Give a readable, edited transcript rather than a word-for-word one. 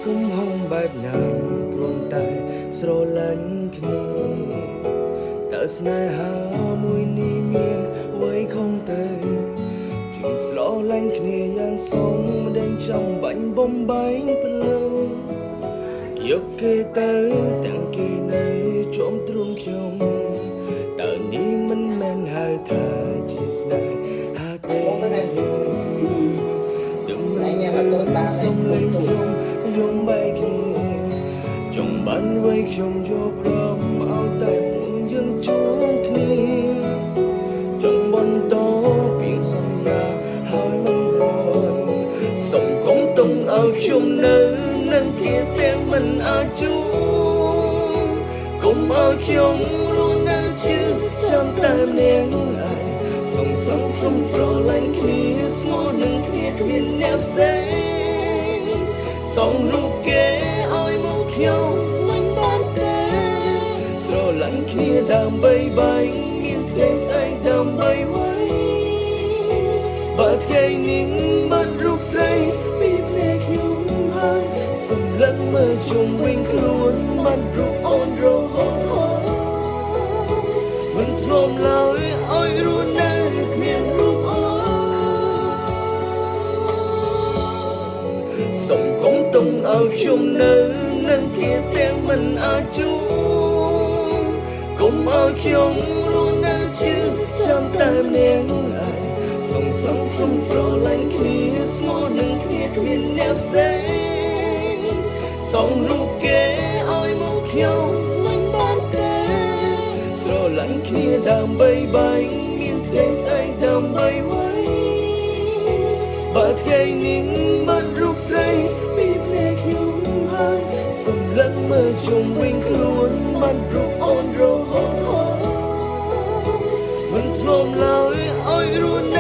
គុំហងបែបណាគ្រាន់តែស្រឡាញ់គ្នាតើស្នេហាមួយនេះមានអ្វីខុសទៅជាស្រឡាញ់គ្នាយ៉ាងសមមិនដេញចង់បាញ់បំបែងភ្លើងយកគេទៅទាំងគេនៅជាប់ទ្រូងខ្ញុំតើនេះមិនមែនហៅថាជាស្នេហាទេទំមិនសំលេងខ្ញុំយំបែកគ្នាចង់បានໄວខ្ញុំយកព្រមឲ្យតែពួកយើងជួបគ្នាចង់បន្តពីសន្យាហើយមិនប្រន់សុំកុំទុំឲ្យខ្ញុំនៅនឹងគេតែមិនអាចជួបកុំឲ្យខ្ញុំរស់នៅជឿចាំតែម្នាក់ឯងសុំស្រឡាញ់គ្នាស្មោះនឹងគ្នាគ្មានអ្នកផ្សេងសងរូបគេឲ្យមកខ្ញុំមិនបានទេស្រឡាញ់គ្នាដើម្បីបែងមានថ្ងៃស្អែកដើម្បីໄວបើថ្ងៃនេះបានរូបស្រីពីភ្នែកខ្ញុំហើយសម្លឹងមើលជុំវិញខ្លួនបានរូបអូនរហូតមិនធ្លាប់ឡើយឲ្យរស់នៅគ្មានរូបអូនសុំកុំទុំឲ្យខ្ញុំនៅនឹងគេទាំងមិនអាចជួបកុំឲ្យខ្ញុំរស់នៅជឿចាំតែម្នាក់ឯងសុំស្រឡាញ់គ្នាស្មោះនឹងគ្នាគ្មានអ្នកផ្សេងសងរូបគេឲ្យមកខ្ញុំមិនបានទេស្រឡាញ់គ្នាដើម្បីបែងមានថ្ងៃស្អែកដើម្បីໄວបើថ្ងៃនេះបានរូបស្រីពីភ្នែកខ្ញុំហើយសម្លឹងមើលជុំវិញខ្លួនបានរូបអូនរហូតមិនធ្លាប់ឡើយឲ្យរស់